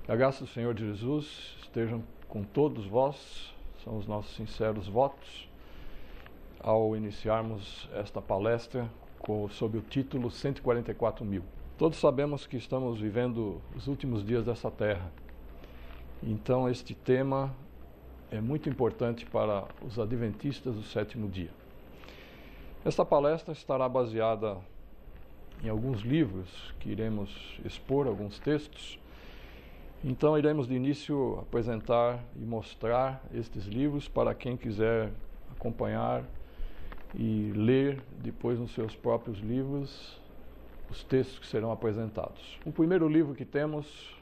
A graça do Senhor Jesus estejam com todos vós, são os nossos sinceros votos, ao iniciarmos esta palestra sob o título 144 mil. Todos sabemos que estamos vivendo os últimos dias dessa terra, então este tema é muito importante para os adventistas do sétimo dia. Esta palestra estará baseada em alguns livros que iremos expor, alguns textos. Então iremos de início apresentar e mostrar estes livros para quem quiser acompanhar e ler depois nos seus próprios livros os textos que serão apresentados. O primeiro livro que temos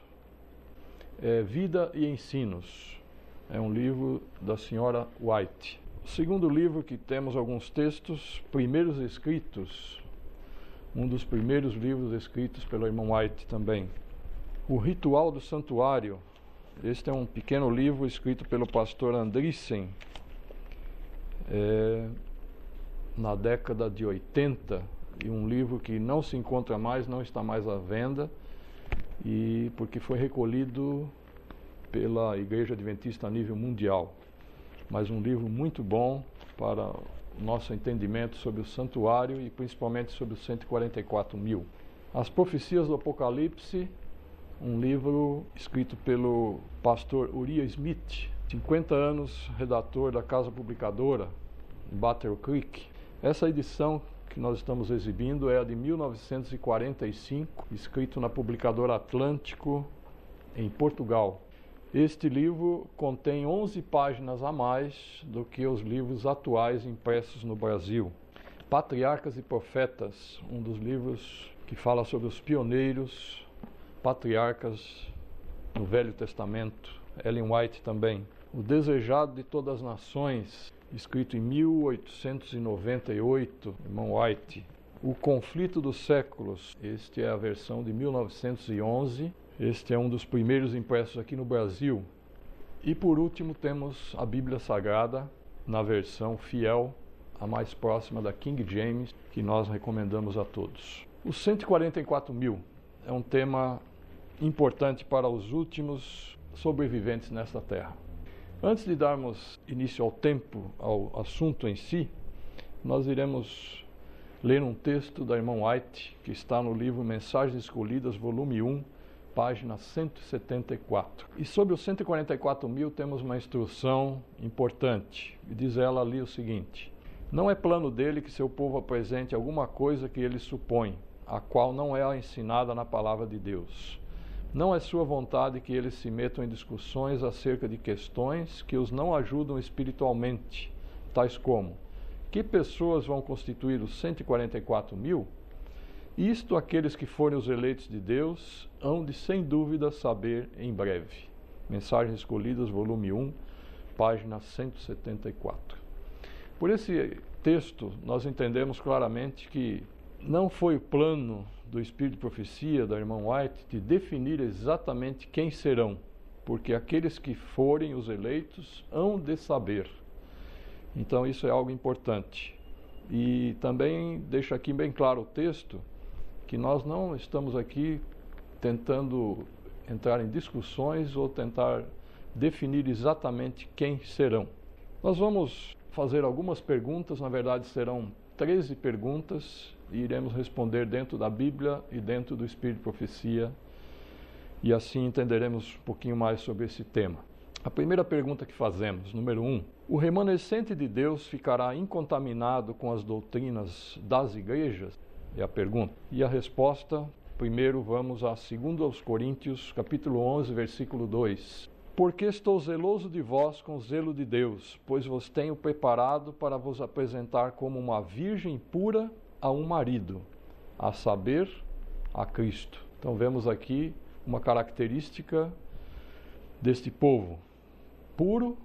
é Vida e Ensinos. É um livro da senhora White. O segundo livro que temos alguns textos, Primeiros Escritos, um dos primeiros livros escritos pelo irmão White também. O Ritual do Santuário. Este é um pequeno livro escrito pelo pastor Andreessen na década de 80, e um livro que não se encontra mais, não está mais à venda, e porque foi recolhido pela Igreja Adventista a nível mundial. Mas um livro muito bom para o nosso entendimento sobre o santuário e principalmente sobre os 144 mil. As Profecias do Apocalipse, um livro escrito pelo pastor Uriah Smith, 50 anos redator da Casa Publicadora, em Battle Creek. Essa edição que nós estamos exibindo é a de 1945, escrito na Publicadora Atlântico, em Portugal. Este livro contém 11 páginas a mais do que os livros atuais impressos no Brasil. Patriarcas e Profetas, um dos livros que fala sobre os pioneiros patriarcas no Velho Testamento, Ellen White também. O Desejado de Todas as Nações, escrito em 1898, irmão White. O Conflito dos Séculos, este é a versão de 1911, este é um dos primeiros impressos aqui no Brasil. E por último temos a Bíblia Sagrada, na versão fiel, a mais próxima da King James, que nós recomendamos a todos. Os 144 mil é um tema importante para os últimos sobreviventes nesta terra. Antes de darmos início ao assunto em si, nós iremos ler um texto da irmã White, que está no livro Mensagens Escolhidas, volume 1, página 174. E sobre os 144 mil temos uma instrução importante, e diz ela ali o seguinte: não é plano dele que seu povo apresente alguma coisa que ele supõe, a qual não é ensinada na palavra de Deus. Não é sua vontade que eles se metam em discussões acerca de questões que os não ajudam espiritualmente, tais como: que pessoas vão constituir os 144 mil? Isto aqueles que forem os eleitos de Deus hão de sem dúvida saber em breve. Mensagens Escolhidas, volume 1, página 174. Por esse texto, nós entendemos claramente que não foi o plano do Espírito de Profecia, da irmã White, de definir exatamente quem serão, porque aqueles que forem os eleitos hão de saber. Então isso é algo importante. E também deixa aqui bem claro o texto, que nós não estamos aqui tentando entrar em discussões ou tentar definir exatamente quem serão. Nós vamos fazer algumas perguntas, na verdade serão 13 perguntas, e iremos responder dentro da Bíblia e dentro do Espírito de Profecia, e assim entenderemos um pouquinho mais sobre esse tema. A primeira pergunta que fazemos, número 1, o remanescente de Deus ficará incontaminado com as doutrinas das igrejas? É a pergunta. E a resposta, primeiro vamos a 2 Coríntios, capítulo 11, versículo 2. Porque estou zeloso de vós com o zelo de Deus, pois vos tenho preparado para vos apresentar como uma virgem pura a um marido, a saber, a Cristo. Então vemos aqui uma característica deste povo, puro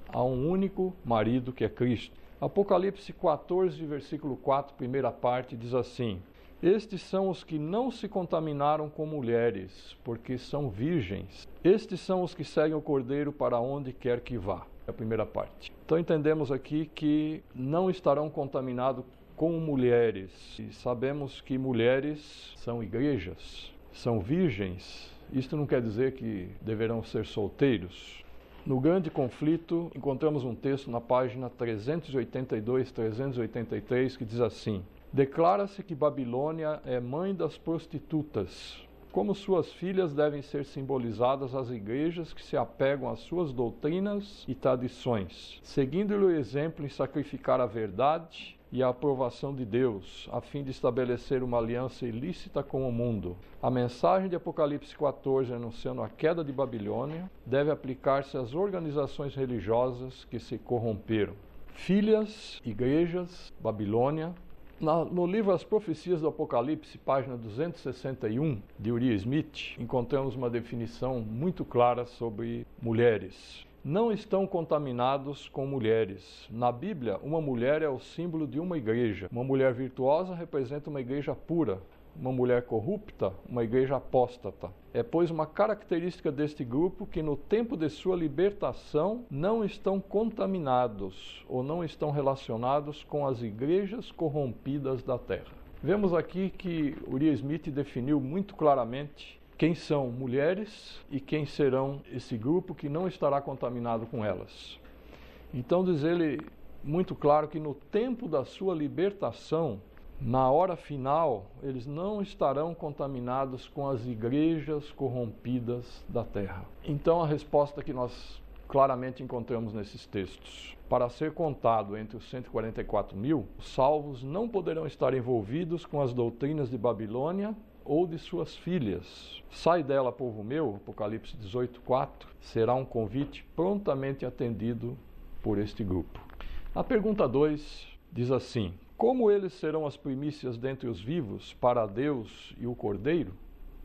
a um único marido que é Cristo. Apocalipse 14, versículo 4, primeira parte, diz assim: estes são os que não se contaminaram com mulheres, porque são virgens. Estes são os que seguem o Cordeiro para onde quer que vá. É a primeira parte. Então entendemos aqui que não estarão contaminados com mulheres. E sabemos que mulheres são igrejas, são virgens, Isto não quer dizer que deverão ser solteiros. No Grande Conflito, encontramos um texto na página 382, 383, que diz assim: declara-se que Babilônia é mãe das prostitutas. Como suas filhas devem ser simbolizadas as igrejas que se apegam às suas doutrinas e tradições, seguindo-lhe o exemplo em sacrificar a verdade e a aprovação de Deus, a fim de estabelecer uma aliança ilícita com o mundo. A mensagem de Apocalipse 14, anunciando a queda de Babilônia, deve aplicar-se às organizações religiosas que se corromperam. Filhas, igrejas, Babilônia. No livro As Profecias do Apocalipse, página 261, de Uriah Smith, encontramos uma definição muito clara sobre mulheres. Não estão contaminados com mulheres. Na Bíblia, uma mulher é o símbolo de uma igreja. Uma mulher virtuosa representa uma igreja pura. Uma mulher corrupta, uma igreja apóstata. É, pois, uma característica deste grupo que no tempo de sua libertação não estão contaminados ou não estão relacionados com as igrejas corrompidas da terra. Vemos aqui que Uriah Smith definiu muito claramente quem são mulheres e quem serão esse grupo que não estará contaminado com elas. Então diz ele muito claro que no tempo da sua libertação, na hora final, eles não estarão contaminados com as igrejas corrompidas da terra. Então a resposta que nós claramente encontramos nesses textos: para ser contado entre os 144 mil, os salvos não poderão estar envolvidos com as doutrinas de Babilônia ou de suas filhas. Sai dela, povo meu, Apocalipse 18:4, será um convite prontamente atendido por este grupo. A pergunta 2 diz assim: como eles serão as primícias dentre os vivos para Deus e o Cordeiro?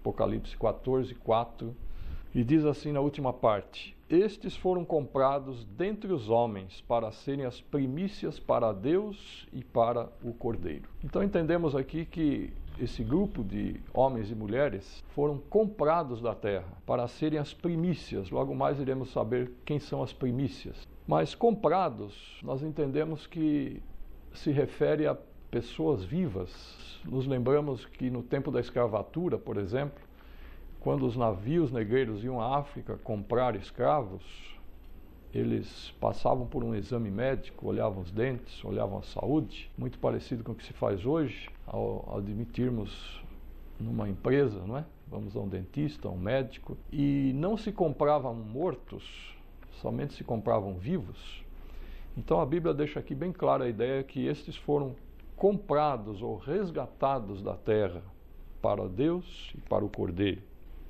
Apocalipse 14:4. E diz assim na última parte: estes foram comprados dentre os homens para serem as primícias para Deus e para o Cordeiro. Então entendemos aqui que esse grupo de homens e mulheres foram comprados da terra para serem as primícias. Logo mais iremos saber quem são as primícias. Mas comprados, nós entendemos que se refere a pessoas vivas. Nos lembramos que no tempo da escravatura, por exemplo, quando os navios negreiros iam à África comprar escravos, eles passavam por um exame médico, olhavam os dentes, olhavam a saúde, muito parecido com o que se faz hoje ao admitirmos numa empresa, não é? Vamos a um dentista, a um médico, e não se compravam mortos, somente se compravam vivos. Então a Bíblia deixa aqui bem clara a ideia que estes foram comprados ou resgatados da terra para Deus e para o Cordeiro.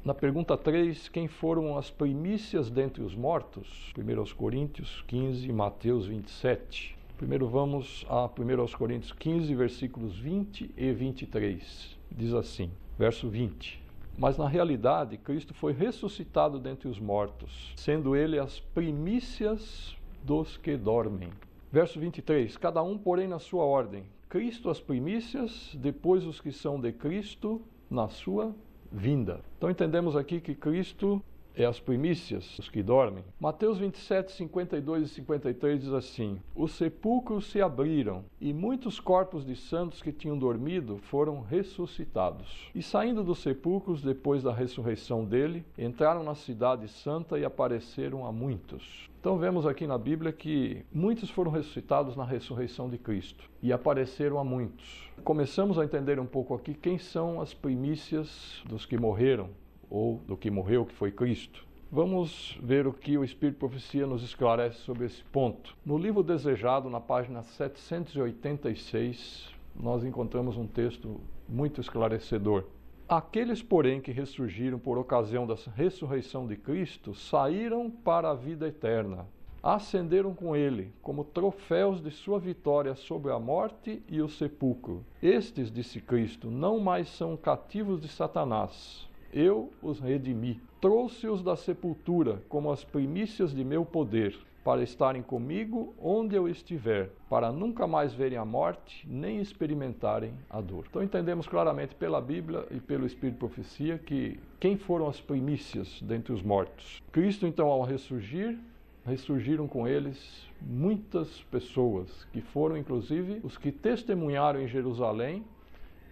Na pergunta 3, quem foram as primícias dentre os mortos? 1 Coríntios 15 e Mateus 27. Primeiro vamos a 1 Coríntios 15, versículos 20 e 23. Diz assim, verso 20. Mas na realidade, Cristo foi ressuscitado dentre os mortos, sendo ele as primícias dos que dormem. Verso 23, cada um, porém, na sua ordem. Cristo as primícias, depois os que são de Cristo na sua vinda. Então entendemos aqui que Cristo é as primícias, os que dormem. Mateus 27, 52 e 53 diz assim: os sepulcros se abriram, e muitos corpos de santos que tinham dormido foram ressuscitados. E saindo dos sepulcros, depois da ressurreição dele, entraram na cidade santa e apareceram a muitos. Então vemos aqui na Bíblia que muitos foram ressuscitados na ressurreição de Cristo e apareceram a muitos. Começamos a entender um pouco aqui quem são as primícias dos que morreram, ou do que morreu, que foi Cristo. Vamos ver o que o Espírito de Profecia nos esclarece sobre esse ponto. No livro Desejado, na página 786, nós encontramos um texto muito esclarecedor. Aqueles, porém, que ressurgiram por ocasião da ressurreição de Cristo, saíram para a vida eterna. Ascenderam com ele, como troféus de sua vitória sobre a morte e o sepulcro. Estes, disse Cristo, não mais são cativos de Satanás. Eu os redimi. Trouxe-os da sepultura como as primícias de meu poder, para estarem comigo onde eu estiver, para nunca mais verem a morte, nem experimentarem a dor. Então entendemos claramente pela Bíblia e pelo Espírito de Profecia que quem foram as primícias dentre os mortos. Cristo, então, ao ressurgir, ressurgiram com eles muitas pessoas, que foram inclusive os que testemunharam em Jerusalém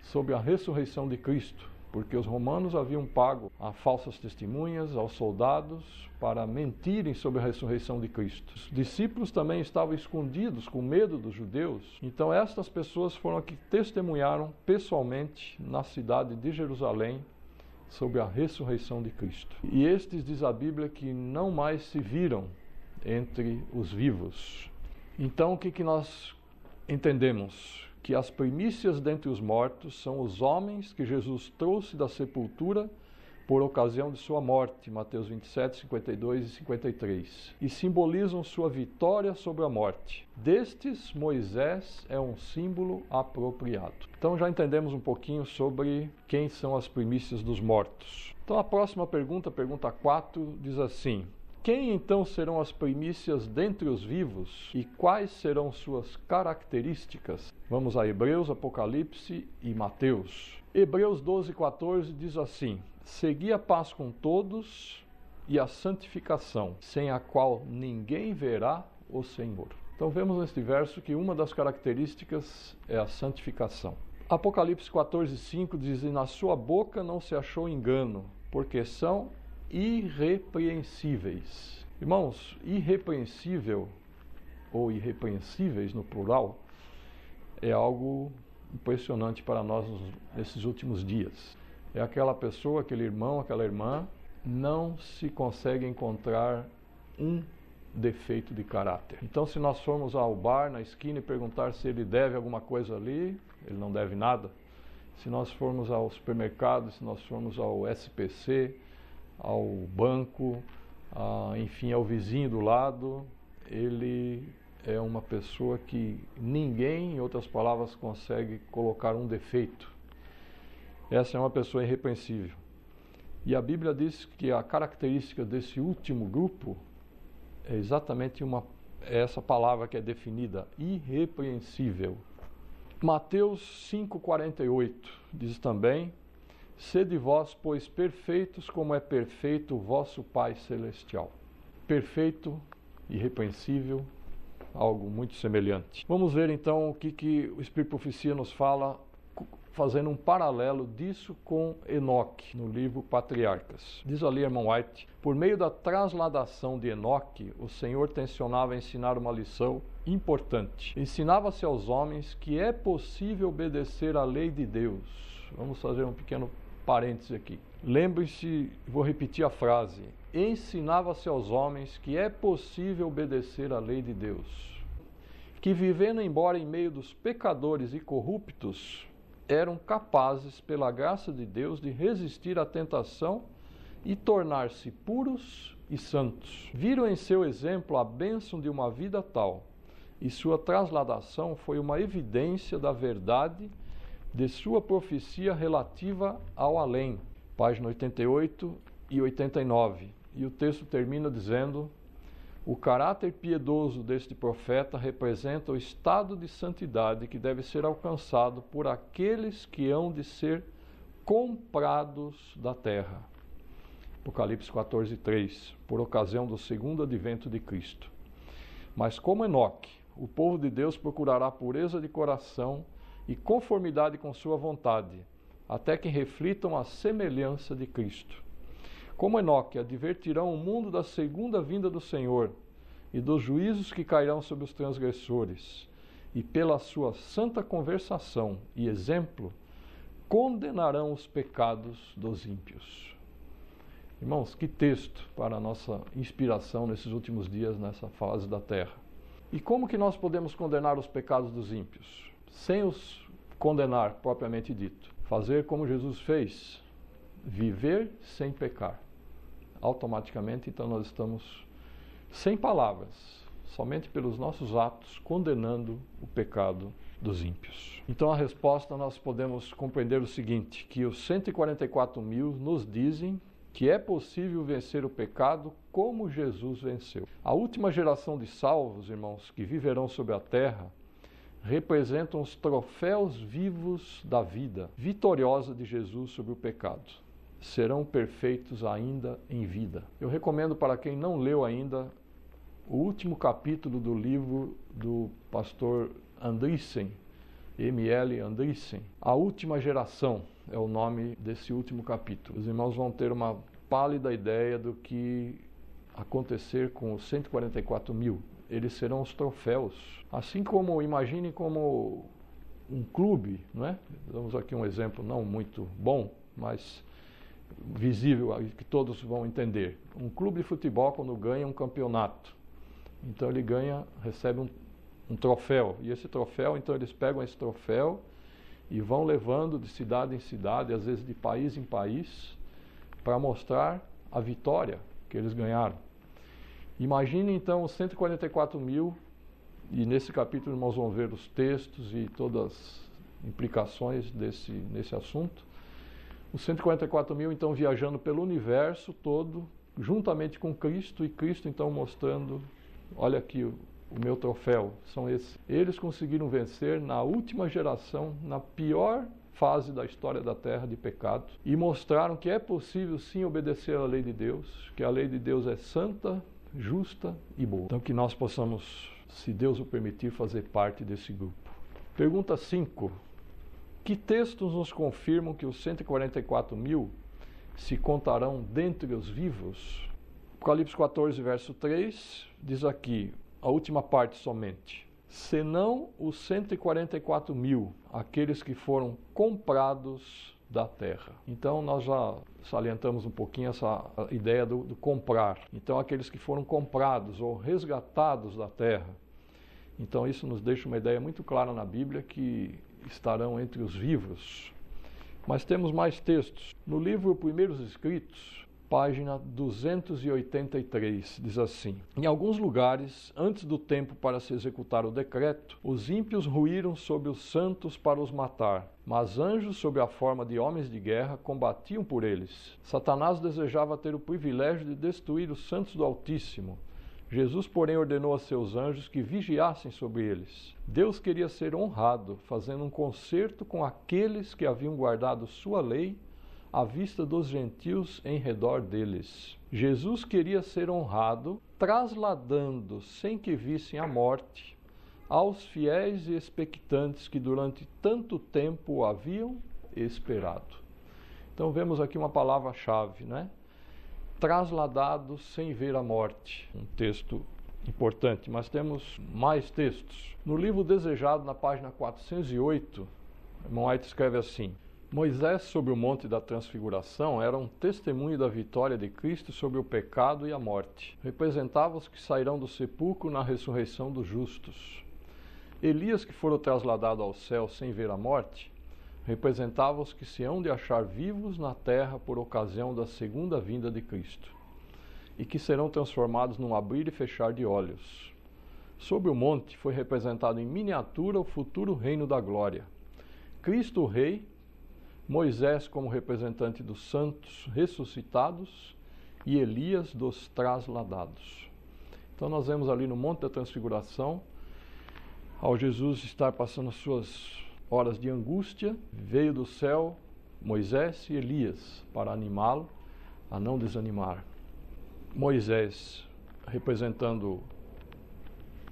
sobre a ressurreição de Cristo. porque os romanos haviam pago a falsas testemunhas, aos soldados, para mentirem sobre a ressurreição de Cristo. Os discípulos também estavam escondidos com medo dos judeus, então estas pessoas foram as que testemunharam pessoalmente na cidade de Jerusalém sobre a ressurreição de Cristo. E estes, diz a Bíblia, que não mais se viram entre os vivos. Então, o que nós entendemos? Que as primícias dentre os mortos são os homens que Jesus trouxe da sepultura por ocasião de sua morte, Mateus 27, 52 e 53, e simbolizam sua vitória sobre a morte. Destes, Moisés é um símbolo apropriado. Então já entendemos um pouquinho sobre quem são as primícias dos mortos. Então a próxima pergunta, pergunta 4, diz assim: quem então serão as primícias dentre os vivos e quais serão suas características? Vamos a Hebreus, Apocalipse e Mateus. Hebreus 12, 14 diz assim: segui a paz com todos e a santificação, sem a qual ninguém verá o Senhor. Então vemos neste verso que uma das características é a santificação. Apocalipse 14, 5 diz: e na sua boca não se achou engano, porque são irrepreensíveis. Irmãos, irrepreensível ou irrepreensíveis no plural é algo impressionante para nós nesses últimos dias. É aquela pessoa, aquele irmão, aquela irmã, não se consegue encontrar um defeito de caráter. Então, se nós formos ao bar, na esquina, e perguntar se ele deve alguma coisa ali, ele não deve nada. Se nós formos ao supermercado, se nós formos ao SPC, ao banco, enfim, ao vizinho do lado, ele é uma pessoa que ninguém, em outras palavras, consegue colocar um defeito. Essa é uma pessoa irrepreensível. E a Bíblia diz que a característica desse último grupo é exatamente essa palavra que é definida, irrepreensível. Mateus 5,48 diz também: sede vós, pois, perfeitos, como é perfeito o vosso Pai Celestial. Perfeito, irrepreensível, algo muito semelhante. Vamos ver então o que o Espírito de Profecia nos fala, fazendo um paralelo disso com Enoque, no livro Patriarcas. Diz ali, irmão White: por meio da transladação de Enoque, o Senhor tensionava ensinar uma lição importante. Ensinava-se aos homens que é possível obedecer à lei de Deus. Vamos fazer um pequeno parêntese aqui. Lembre-se, vou repetir a frase: ensinava-se aos homens que é possível obedecer à lei de Deus, que vivendo embora em meio dos pecadores e corruptos, eram capazes, pela graça de Deus, de resistir à tentação e tornar-se puros e santos. Viram em seu exemplo a bênção de uma vida tal, e sua transladação foi uma evidência da verdade de sua profecia relativa ao além. Página 88 e 89. E o texto termina dizendo: o caráter piedoso deste profeta representa o estado de santidade que deve ser alcançado por aqueles que hão de ser comprados da terra. Apocalipse 14, 3, por ocasião do segundo advento de Cristo. Mas como Enoque, o povo de Deus procurará pureza de coração e conformidade com sua vontade, até que reflitam a semelhança de Cristo. Como Enoque, advertirão o mundo da segunda vinda do Senhor e dos juízos que cairão sobre os transgressores, e pela sua santa conversação e exemplo, condenarão os pecados dos ímpios. Irmãos, que texto para a nossa inspiração nesses últimos dias, nessa fase da terra. E como que nós podemos condenar os pecados dos ímpios? Sem os condenar, propriamente dito. Fazer como Jesus fez, viver sem pecar. Automaticamente, então, nós estamos sem palavras, somente pelos nossos atos, condenando o pecado dos ímpios. Então, a resposta nós podemos compreender o seguinte, que os 144.000 nos dizem que é possível vencer o pecado como Jesus venceu. A última geração de salvos, irmãos, que viverão sobre a terra, representam os troféus vivos da vida vitoriosa de Jesus sobre o pecado. Serão perfeitos ainda em vida. Eu recomendo para quem não leu ainda o último capítulo do livro do pastor Andriessen, M.L. Andreessen. A Última Geração é o nome desse último capítulo. Os irmãos vão ter uma pálida ideia do que acontecer com os 144 mil. Eles serão os troféus. Assim como, imagine como um clube, não é? Damos aqui um exemplo não muito bom, mas visível, que todos vão entender. Um clube de futebol, quando ganha um campeonato, então ele recebe um troféu, e esse troféu, então eles pegam esse troféu e vão levando de cidade em cidade, às vezes de país em país, para mostrar a vitória que eles ganharam. Imagine então os 144 mil, e nesse capítulo nós vamos ver os textos e todas as implicações nesse assunto. Os 144 mil então viajando pelo universo todo, juntamente com Cristo, e Cristo então mostrando, olha aqui o meu troféu, são esses. Eles conseguiram vencer na última geração, na pior fase da história da Terra de pecado, e mostraram que é possível sim obedecer à lei de Deus, que a lei de Deus é santa, justa e boa. Então que nós possamos, se Deus o permitir, fazer parte desse grupo. Pergunta 5. Que textos nos confirmam que os 144 mil se contarão dentre os vivos? Apocalipse 14, verso 3, diz aqui, a última parte somente. Senão os 144 mil, aqueles que foram comprados da terra. Então nós já salientamos um pouquinho essa ideia do comprar. Então aqueles que foram comprados ou resgatados da terra. Então isso nos deixa uma ideia muito clara na Bíblia que estarão entre os vivos. Mas temos mais textos. No livro Primeiros Escritos, página 283, diz assim: em alguns lugares, antes do tempo para se executar o decreto, os ímpios ruíram sobre os santos para os matar, mas anjos sob a forma de homens de guerra combatiam por eles. Satanás desejava ter o privilégio de destruir os santos do Altíssimo. Jesus, porém, ordenou a seus anjos que vigiassem sobre eles. Deus queria ser honrado, fazendo um concerto com aqueles que haviam guardado sua lei à vista dos gentios em redor deles. Jesus queria ser honrado, trasladando, sem que vissem a morte, aos fiéis e expectantes que durante tanto tempo o haviam esperado. Então vemos aqui uma palavra-chave, né? Trasladado sem ver a morte. Um texto importante, mas temos mais textos. No livro Desejado, na página 408, irmão White escreve assim: Moisés, sobre o Monte da Transfiguração, era um testemunho da vitória de Cristo sobre o pecado e a morte. Representava os que sairão do sepulcro na ressurreição dos justos. Elias, que fora trasladado ao céu sem ver a morte, representava os que se hão de achar vivos na terra por ocasião da segunda vinda de Cristo, e que serão transformados num abrir e fechar de olhos. Sobre o monte foi representado em miniatura o futuro reino da glória. Cristo o Rei, Moisés como representante dos santos ressuscitados e Elias dos trasladados. Então nós vemos ali no Monte da Transfiguração, ao Jesus estar passando as suas horas de angústia, veio do céu Moisés e Elias para animá-lo a não desanimar. Moisés representando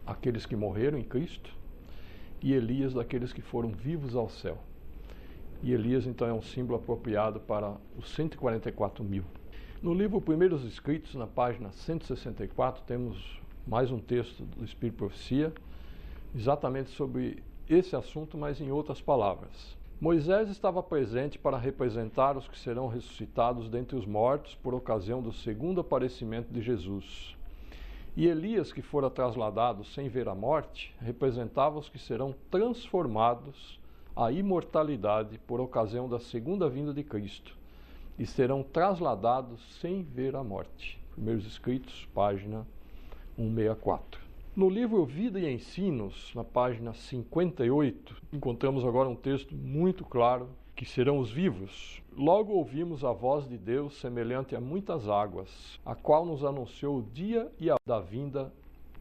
aqueles que morreram em Cristo e Elias daqueles que foram vivos ao céu. E Elias então é um símbolo apropriado para os 144 mil. No livro Primeiros Escritos, na página 164, temos mais um texto do Espírito Profecia, exatamente sobre esse assunto, mas em outras palavras. Moisés estava presente para representar os que serão ressuscitados dentre os mortos por ocasião do segundo aparecimento de Jesus. E Elias, que fora trasladado sem ver a morte, representava os que serão transformados à imortalidade por ocasião da segunda vinda de Cristo e serão trasladados sem ver a morte. Primeiros Escritos, página 164. No livro Vida e Ensinos, na página 58, encontramos agora um texto muito claro, que serão os vivos. Logo ouvimos a voz de Deus semelhante a muitas águas, a qual nos anunciou o dia e a da vinda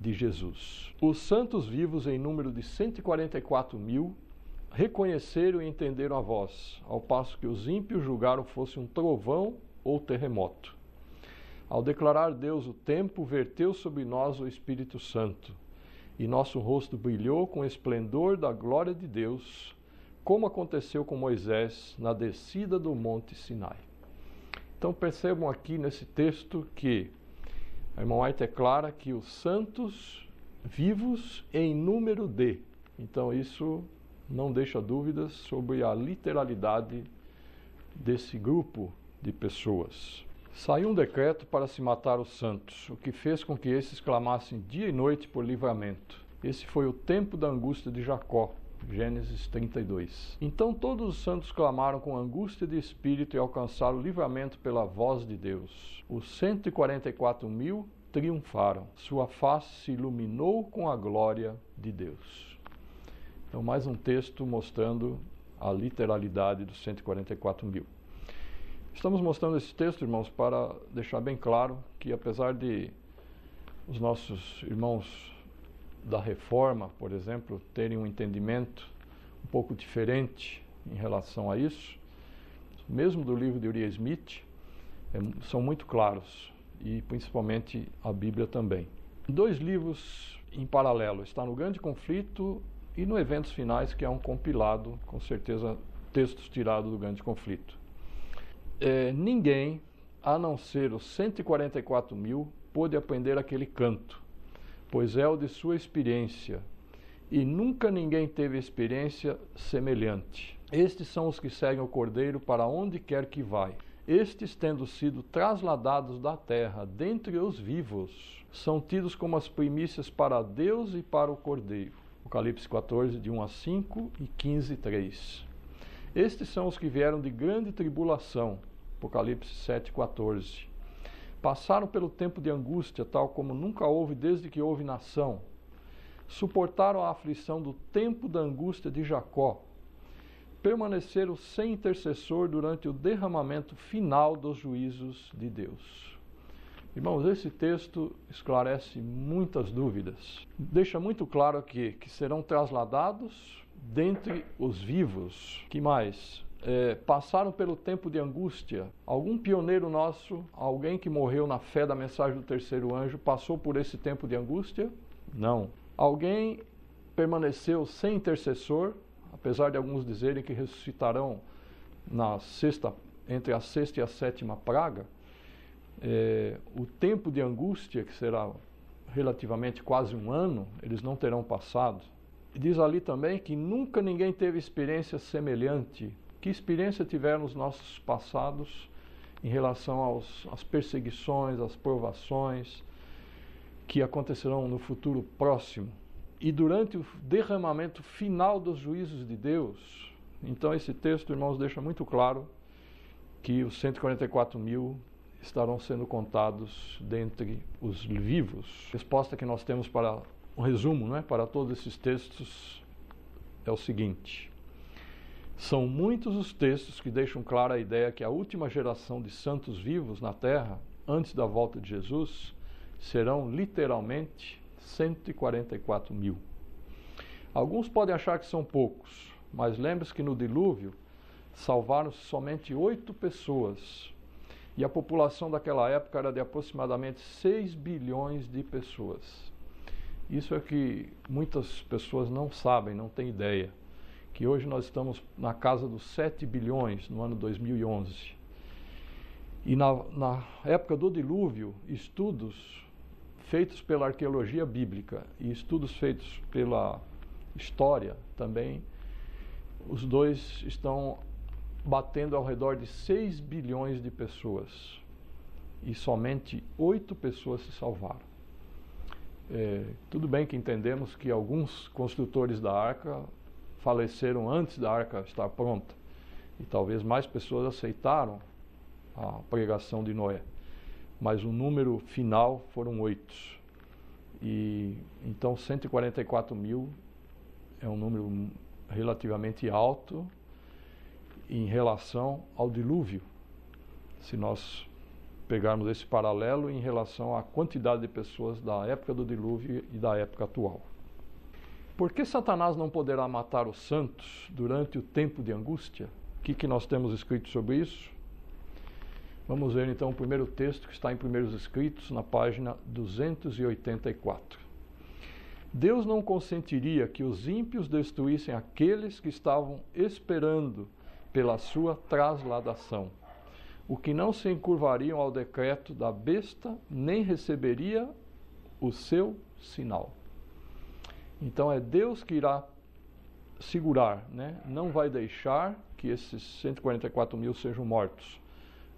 de Jesus. Os santos vivos, em número de 144 mil, reconheceram e entenderam a voz, ao passo que os ímpios julgaram fosse um trovão ou terremoto. Ao declarar Deus o tempo, verteu sobre nós o Espírito Santo. e nosso rosto brilhou com o esplendor da glória de Deus, como aconteceu com Moisés na descida do Monte Sinai. Então percebam aqui nesse texto que a irmã White é clara que os santos vivos em número de. Então isso não deixa dúvidas sobre a literalidade desse grupo de pessoas. Saiu um decreto para se matar os santos, o que fez com que esses clamassem dia e noite por livramento. Esse foi o tempo da angústia de Jacó, Gênesis 32. Então todos os santos clamaram com angústia de espírito e alcançaram livramento pela voz de Deus. Os 144.000 triunfaram. Sua face se iluminou com a glória de Deus. Então mais um texto mostrando a literalidade dos 144.000. Estamos mostrando esse texto, irmãos, para deixar bem claro que apesar de os nossos irmãos da Reforma, por exemplo, terem um entendimento um pouco diferente em relação a isso, mesmo do livro de Uriah Smith, são muito claros, e principalmente a Bíblia também. Dois livros em paralelo, está no Grande Conflito e no Eventos Finais, que é um compilado, com certeza, textos tirados do Grande Conflito. Ninguém, a não ser os 144.000, pôde aprender aquele canto, pois é o de sua experiência, e nunca ninguém teve experiência semelhante. Estes são os que seguem o Cordeiro para onde quer que vai. Estes, tendo sido trasladados da terra dentre os vivos, são tidos como as primícias para Deus e para o Cordeiro. Apocalipse 14, de 1 a 5 e 15, 3. Estes são os que vieram de grande tribulação. Apocalipse 7, 14. Passaram pelo tempo de angústia, tal como nunca houve desde que houve nação. Suportaram a aflição do tempo da angústia de Jacó. Permaneceram sem intercessor durante o derramamento final dos juízos de Deus. Irmãos, esse texto esclarece muitas dúvidas. Deixa muito claro aqui que serão trasladados dentre os vivos. Que mais? Passaram pelo tempo de angústia. Algum pioneiro nosso, alguém que morreu na fé da mensagem do terceiro anjo, passou por esse tempo de angústia? Não. Alguém permaneceu sem intercessor, apesar de alguns dizerem que ressuscitarão entre a sexta e a sétima praga. O tempo de angústia, que será relativamente quase um ano, eles não terão passado. E diz ali também que nunca ninguém teve experiência semelhante. Que experiência tiveram os nossos passados em relação às perseguições, às provações que acontecerão no futuro próximo e durante o derramamento final dos juízos de Deus? Então esse texto, irmãos, deixa muito claro que os 144.000 estarão sendo contados dentre os vivos. A resposta que nós temos para um resumo, para todos esses textos é o seguinte: são muitos os textos que deixam clara a ideia que a última geração de santos vivos na terra, antes da volta de Jesus, serão literalmente 144.000. Alguns podem achar que são poucos, mas lembre-se que no dilúvio salvaram-se somente 8 pessoas, e a população daquela época era de aproximadamente 6 bilhões de pessoas. Isso é que muitas pessoas não sabem, não têm ideia, que hoje nós estamos na casa dos 7 bilhões no ano 2011. E na época do dilúvio, estudos feitos pela arqueologia bíblica e estudos feitos pela história também, os dois estão batendo ao redor de 6 bilhões de pessoas. E somente 8 pessoas se salvaram. Tudo bem que entendemos que alguns construtores da arca faleceram antes da arca estar pronta. E talvez mais pessoas aceitaram a pregação de Noé. Mas o número final foram 8. E então 144.000 é um número relativamente alto em relação ao dilúvio, se nós pegarmos esse paralelo em relação à quantidade de pessoas da época do dilúvio e da época atual. Por que Satanás não poderá matar os santos durante o tempo de angústia? O que nós temos escrito sobre isso? Vamos ver então o primeiro texto que está em Primeiros Escritos, na página 284. Deus não consentiria que os ímpios destruíssem aqueles que estavam esperando pela sua trasladação, o que não se encurvariam ao decreto da besta, nem receberia o seu sinal. Então é Deus que irá segurar, né? Não vai deixar que esses 144 mil sejam mortos,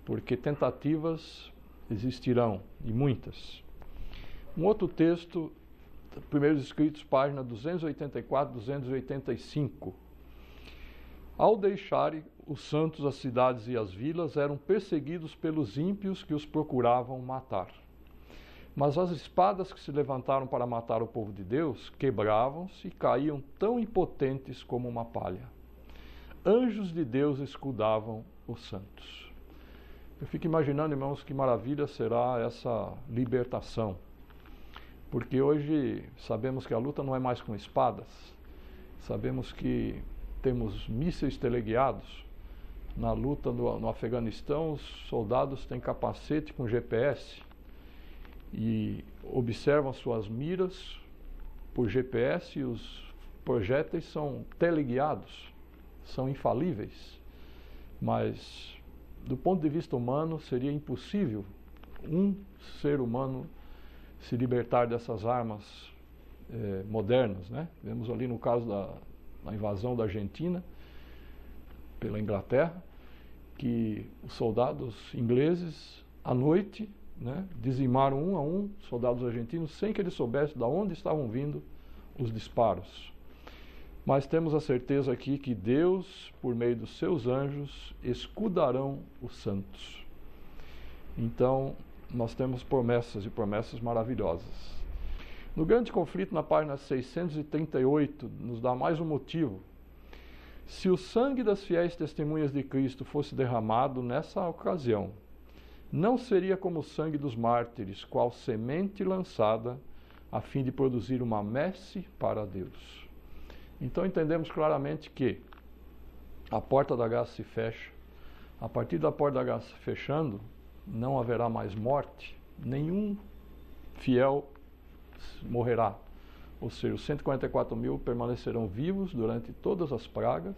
porque tentativas existirão, e muitas. Um outro texto, Primeiros Escritos, página 284, 285. Ao deixarem os santos as cidades e as vilas, eram perseguidos pelos ímpios que os procuravam matar. Mas as espadas que se levantaram para matar o povo de Deus quebravam-se e caíam tão impotentes como uma palha. Anjos de Deus escudavam os santos. Eu fico imaginando, irmãos, que maravilha será essa libertação. Porque hoje sabemos que a luta não é mais com espadas, sabemos que temos mísseis teleguiados. Na luta no Afeganistão, os soldados têm capacete com GPS e observam suas miras por GPS e os projéteis são teleguiados, são infalíveis. Mas, do ponto de vista humano, seria impossível um ser humano se libertar dessas armas modernas, né? Vemos ali no caso da invasão da Argentina pela Inglaterra, que os soldados ingleses, à noite, né, dizimaram um a um soldados argentinos sem que eles soubessem de onde estavam vindo os disparos. Mas temos a certeza aqui que Deus, por meio dos seus anjos, escudarão os santos. Então, nós temos promessas e promessas maravilhosas. No grande conflito, na página 638, nos dá mais um motivo. Se o sangue das fiéis testemunhas de Cristo fosse derramado nessa ocasião, não seria como o sangue dos mártires, qual semente lançada a fim de produzir uma messe para Deus. Então entendemos claramente que a porta da graça se fecha. A partir da porta da graça fechando, não haverá mais morte, nenhum fiel morrerá. Ou seja, os 144 mil permanecerão vivos durante todas as pragas.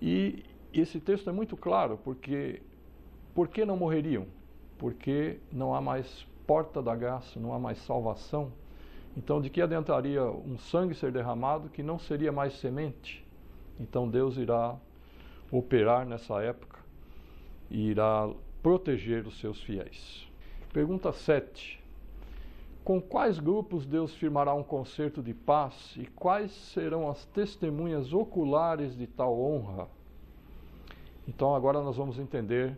E esse texto é muito claro, porque por que não morreriam? Porque não há mais porta da graça, não há mais salvação. Então, de que adiantaria um sangue ser derramado que não seria mais semente? Então, Deus irá operar nessa época e irá proteger os seus fiéis. Pergunta 7. Com quais grupos Deus firmará um concerto de paz e quais serão as testemunhas oculares de tal honra? Então agora nós vamos entender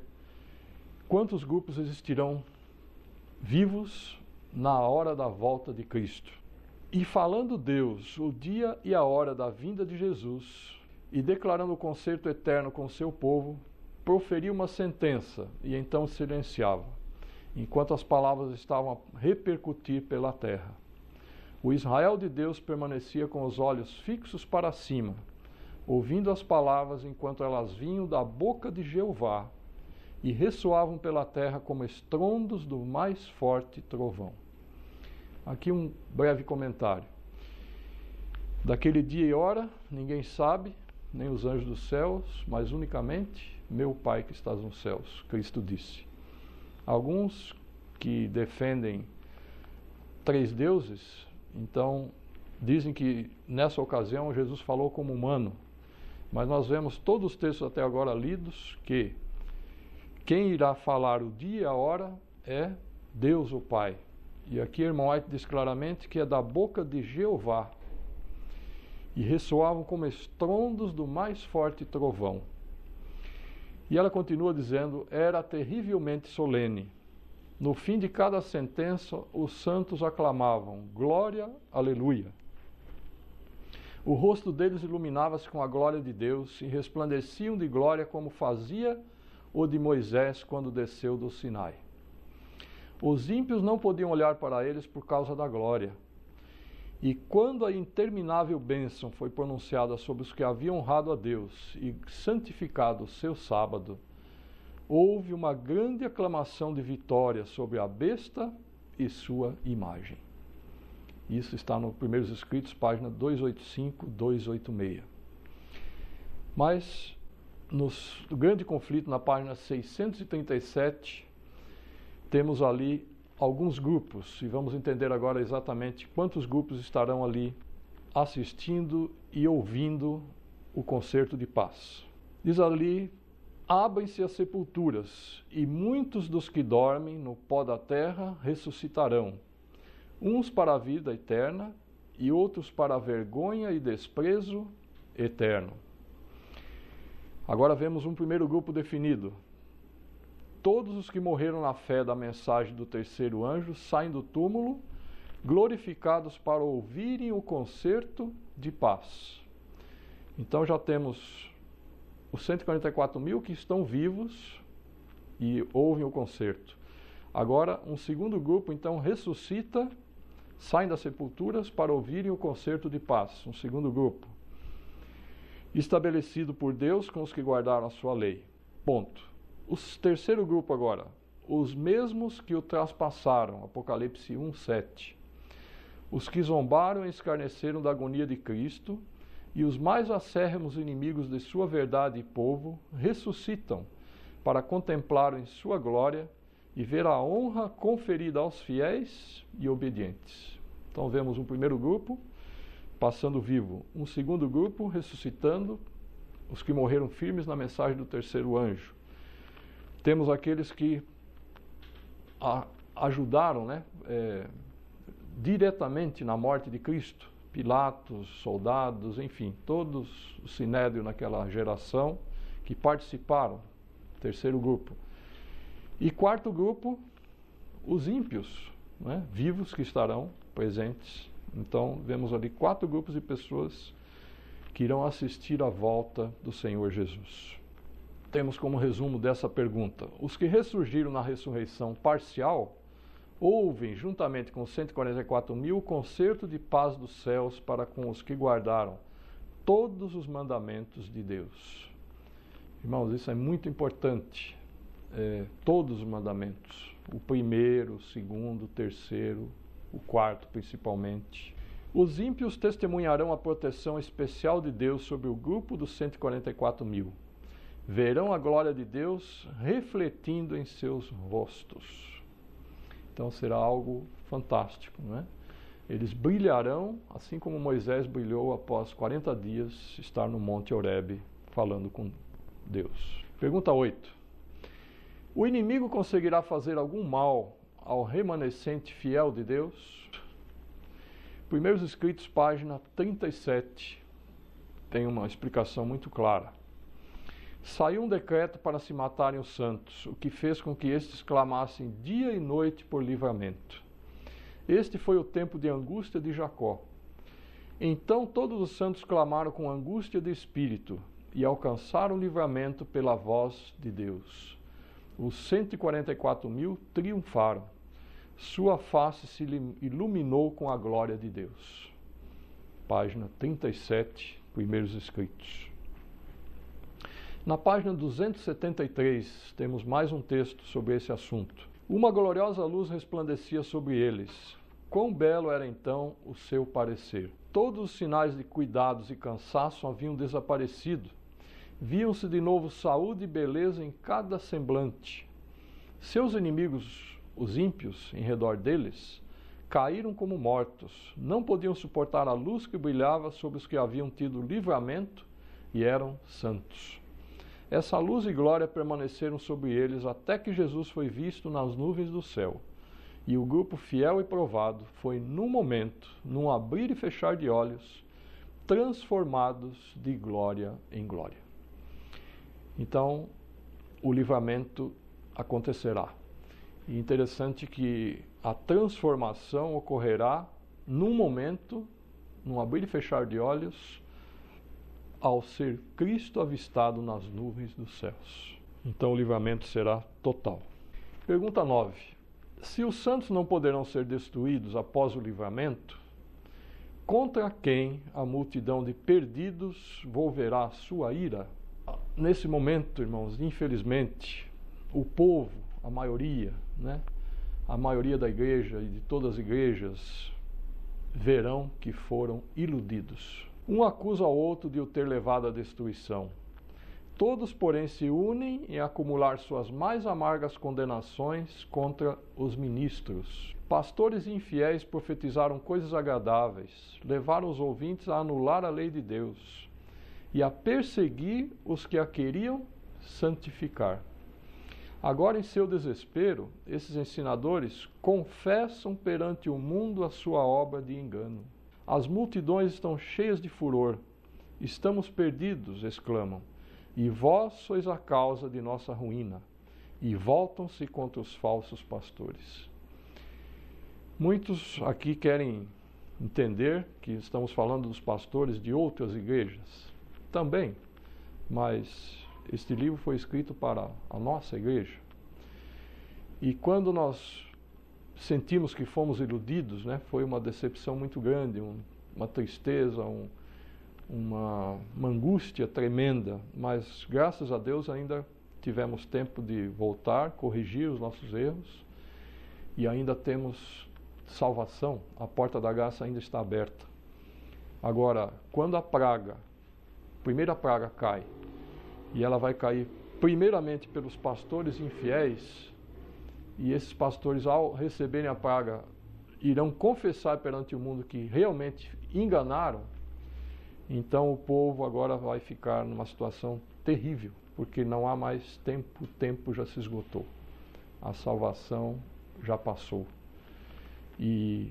quantos grupos existirão vivos na hora da volta de Cristo. E falando Deus o dia e a hora da vinda de Jesus e declarando o concerto eterno com o seu povo, proferiu uma sentença e então silenciava, enquanto as palavras estavam a repercutir pela terra. O Israel de Deus permanecia com os olhos fixos para cima, ouvindo as palavras enquanto elas vinham da boca de Jeová e ressoavam pela terra como estrondos do mais forte trovão. Aqui um breve comentário. Daquele dia e hora, ninguém sabe, nem os anjos dos céus, mas unicamente meu Pai que estás nos céus, Cristo disse. Alguns que defendem 3 deuses, então dizem que nessa ocasião Jesus falou como humano, mas nós vemos todos os textos até agora lidos que quem irá falar o dia e a hora é Deus o Pai. E aqui a irmã White diz claramente que é da boca de Jeová. E ressoavam como estrondos do mais forte trovão. E ela continua dizendo, era terrivelmente solene. No fim de cada sentença, os santos aclamavam, glória, aleluia. O rosto deles iluminava-se com a glória de Deus e resplandeciam de glória como fazia o de Moisés quando desceu do Sinai. Os ímpios não podiam olhar para eles por causa da glória. E quando a interminável bênção foi pronunciada sobre os que haviam honrado a Deus e santificado o seu sábado, houve uma grande aclamação de vitória sobre a besta e sua imagem. Isso está no Primeiros Escritos, página 285, 286. Mas, no grande conflito, na página 637, temos ali alguns grupos, e vamos entender agora exatamente quantos grupos estarão ali assistindo e ouvindo o concerto de paz. Diz ali: abrem-se as sepulturas, e muitos dos que dormem no pó da terra ressuscitarão, uns para a vida eterna e outros para a vergonha e desprezo eterno. Agora vemos um primeiro grupo definido. Todos os que morreram na fé da mensagem do terceiro anjo saem do túmulo, glorificados para ouvirem o concerto de paz. Então já temos os 144.000 que estão vivos e ouvem o concerto. Agora, um segundo grupo, então, ressuscita, saem das sepulturas para ouvirem o concerto de paz. Um segundo grupo, estabelecido por Deus com os que guardaram a sua lei. Ponto. O terceiro grupo agora, os mesmos que o traspassaram, Apocalipse 1:7. Os que zombaram e escarneceram da agonia de Cristo, e os mais acérrimos inimigos de sua verdade e povo, ressuscitam para contemplar em sua glória e ver a honra conferida aos fiéis e obedientes. Então vemos um primeiro grupo passando vivo, um segundo grupo ressuscitando, os que morreram firmes na mensagem do terceiro anjo. Temos aqueles que ajudaram, diretamente na morte de Cristo, Pilatos, soldados, enfim, todos o sinédrio naquela geração que participaram, terceiro grupo. E quarto grupo, os ímpios, vivos que estarão presentes. Então, vemos ali 4 grupos de pessoas que irão assistir à volta do Senhor Jesus. Temos como resumo dessa pergunta: os que ressurgiram na ressurreição parcial ouvem, juntamente com os 144.000, o concerto de paz dos céus para com os que guardaram todos os mandamentos de Deus. Irmãos, isso é muito importante. Todos os mandamentos. O primeiro, o segundo, o terceiro, o quarto principalmente. Os ímpios testemunharão a proteção especial de Deus sobre o grupo dos 144.000. Verão a glória de Deus refletindo em seus rostos. Então será algo fantástico, Eles brilharão, assim como Moisés brilhou após 40 dias estar no Monte Horebe falando com Deus. Pergunta 8. O inimigo conseguirá fazer algum mal ao remanescente fiel de Deus? Primeiros Escritos, página 37, tem uma explicação muito clara. Saiu um decreto para se matarem os santos, o que fez com que estes clamassem dia e noite por livramento. Este foi o tempo de angústia de Jacó. Então todos os santos clamaram com angústia de espírito e alcançaram livramento pela voz de Deus. Os 144.000 triunfaram. Sua face se iluminou com a glória de Deus. Página 37, Primeiros Escritos. Na página 273, temos mais um texto sobre esse assunto. Uma gloriosa luz resplandecia sobre eles. Quão belo era então o seu parecer. Todos os sinais de cuidados e cansaço haviam desaparecido. Viam-se de novo saúde e beleza em cada semblante. Seus inimigos, os ímpios, em redor deles, caíram como mortos. Não podiam suportar a luz que brilhava sobre os que haviam tido livramento e eram santos. Essa luz e glória permaneceram sobre eles até que Jesus foi visto nas nuvens do céu. E o grupo fiel e provado foi, num momento, num abrir e fechar de olhos, transformados de glória em glória. Então, o livramento acontecerá. E interessante que a transformação ocorrerá num momento, num abrir e fechar de olhos, ao ser Cristo avistado nas nuvens dos céus. Então o livramento será total. Pergunta 9. Se os santos não poderão ser destruídos após o livramento, contra quem a multidão de perdidos volverá a sua ira? Nesse momento, irmãos, infelizmente, o povo, a maioria da igreja e de todas as igrejas, verão que foram iludidos. Um acusa ao outro de o ter levado à destruição. Todos, porém, se unem em acumular suas mais amargas condenações contra os ministros. Pastores infiéis profetizaram coisas agradáveis, levaram os ouvintes a anular a lei de Deus e a perseguir os que a queriam santificar. Agora, em seu desespero, esses ensinadores confessam perante o mundo a sua obra de engano. As multidões estão cheias de furor. Estamos perdidos, exclamam, e vós sois a causa de nossa ruína. E voltam-se contra os falsos pastores. Muitos aqui querem entender que estamos falando dos pastores de outras igrejas. Também, mas este livro foi escrito para a nossa igreja. E quando nós sentimos que fomos iludidos, né, foi uma decepção muito grande, uma tristeza, uma angústia tremenda. Mas graças a Deus ainda tivemos tempo de voltar, corrigir os nossos erros e ainda temos salvação. A porta da graça ainda está aberta. Agora, quando a primeira praga cai, e ela vai cair primeiramente pelos pastores infiéis, e esses pastores, ao receberem a praga, irão confessar perante o mundo que realmente enganaram, então o povo agora vai ficar numa situação terrível, porque não há mais tempo, o tempo já se esgotou, a salvação já passou. E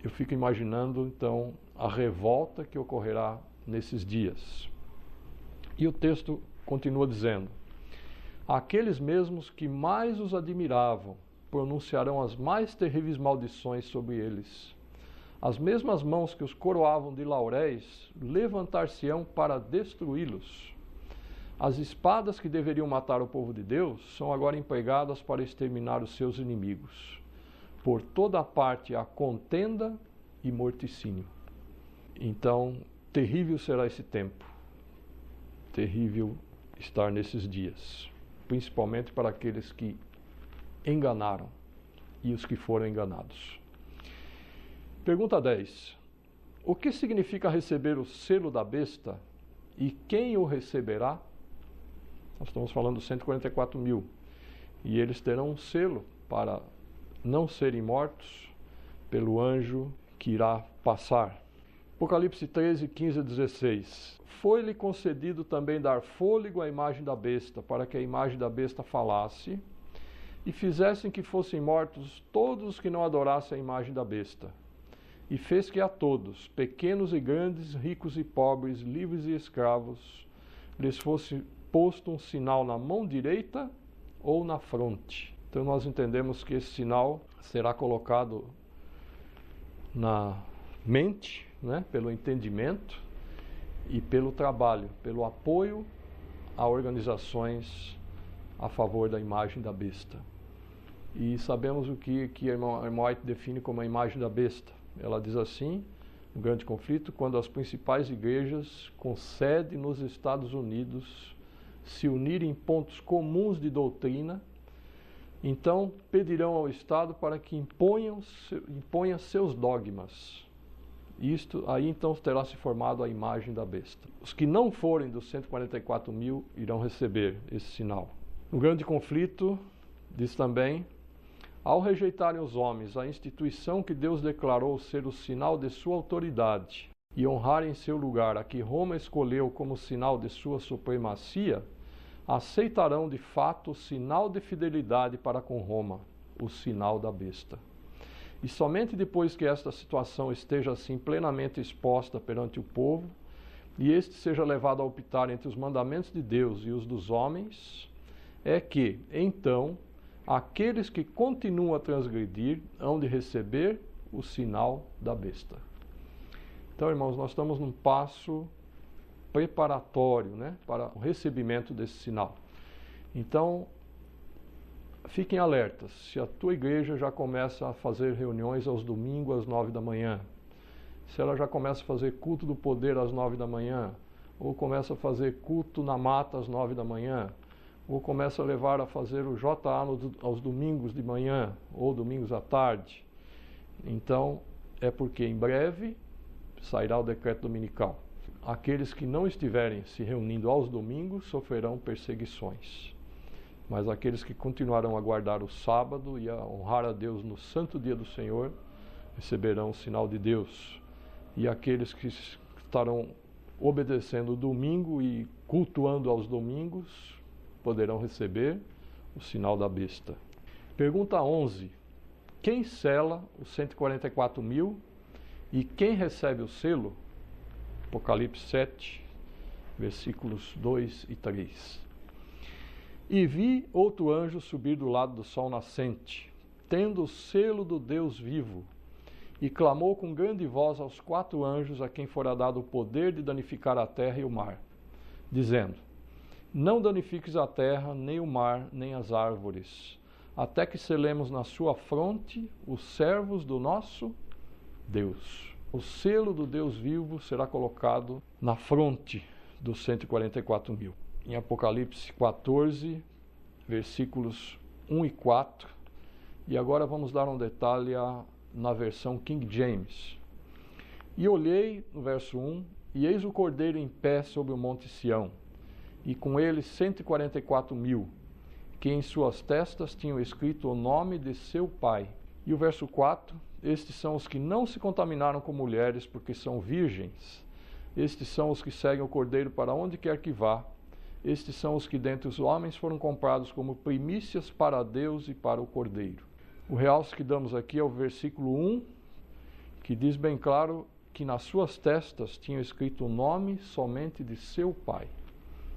eu fico imaginando então a revolta que ocorrerá nesses dias. E o texto continua dizendo: aqueles mesmos que mais os admiravam pronunciarão as mais terríveis maldições sobre eles. As mesmas mãos que os coroavam de lauréis levantar-se-ão para destruí-los. As espadas que deveriam matar o povo de Deus são agora empregadas para exterminar os seus inimigos. Por toda parte há contenda e morticínio. Então, terrível será esse tempo. Terrível estar nesses dias, principalmente para aqueles que enganaram e os que foram enganados. Pergunta 10. O que significa receber o selo da besta e quem o receberá? Nós estamos falando dos 144 mil. E eles terão um selo para não serem mortos pelo anjo que irá passar. Apocalipse 13, 15 a 16. Foi-lhe concedido também dar fôlego à imagem da besta, para que a imagem da besta falasse, e fizessem que fossem mortos todos os que não adorassem a imagem da besta. E fez que a todos, pequenos e grandes, ricos e pobres, livres e escravos, lhes fosse posto um sinal na mão direita ou na fronte. Então nós entendemos que esse sinal será colocado na mente, né, pelo entendimento e pelo trabalho, pelo apoio a organizações a favor da imagem da besta. E sabemos o que a irmã White define como a imagem da besta. Ela diz assim, no Grande Conflito, quando as principais igrejas com sede nos Estados Unidos se unirem em pontos comuns de doutrina, então pedirão ao Estado para que imponha seus dogmas. Aí então terá se formado a imagem da besta. Os que não forem dos 144 mil irão receber esse sinal. No Grande Conflito, diz também: ao rejeitarem os homens a instituição que Deus declarou ser o sinal de sua autoridade e honrarem em seu lugar a que Roma escolheu como sinal de sua supremacia, aceitarão de fato o sinal de fidelidade para com Roma, o sinal da besta. E somente depois que esta situação esteja assim plenamente exposta perante o povo, e este seja levado a optar entre os mandamentos de Deus e os dos homens, é que, então, aqueles que continuam a transgredir hão de receber o sinal da besta. Então, irmãos, nós estamos num passo preparatório, né, para o recebimento desse sinal. Então, fiquem alertas. Se a tua igreja já começa a fazer reuniões aos domingos às 9 da manhã, se ela já começa a fazer culto do poder às 9 da manhã, ou começa a fazer culto na mata às 9 da manhã, ou começa a levar a fazer o JA aos domingos de manhã, ou domingos à tarde, então é porque em breve sairá o decreto dominical. Aqueles que não estiverem se reunindo aos domingos sofrerão perseguições. Mas aqueles que continuarão a guardar o sábado e a honrar a Deus no santo dia do Senhor, receberão o sinal de Deus. E aqueles que estarão obedecendo o domingo e cultuando aos domingos, poderão receber o sinal da besta. Pergunta 11. Quem sela os 144.000 e quem recebe o selo? Apocalipse 7, versículos 2 e 3. E vi outro anjo subir do lado do sol nascente, tendo o selo do Deus vivo, e clamou com grande voz aos 4 anjos a quem fora dado o poder de danificar a terra e o mar, dizendo: Não danifiques a terra, nem o mar, nem as árvores, até que selemos na sua fronte os servos do nosso Deus. O selo do Deus vivo será colocado na fronte dos 144.000. Em Apocalipse 14, versículos 1 e 4. E agora vamos dar um detalhe na versão King James. E olhei, no verso 1, e eis o Cordeiro em pé sobre o monte Sião, e com ele 144.000, que em suas testas tinham escrito o nome de seu Pai. E o verso 4, estes são os que não se contaminaram com mulheres, porque são virgens. Estes são os que seguem o Cordeiro para onde quer que vá. Estes são os que dentre os homens foram comprados como primícias para Deus e para o Cordeiro. O realce que damos aqui é o versículo 1, que diz bem claro que nas suas testas tinham escrito o nome somente de seu Pai.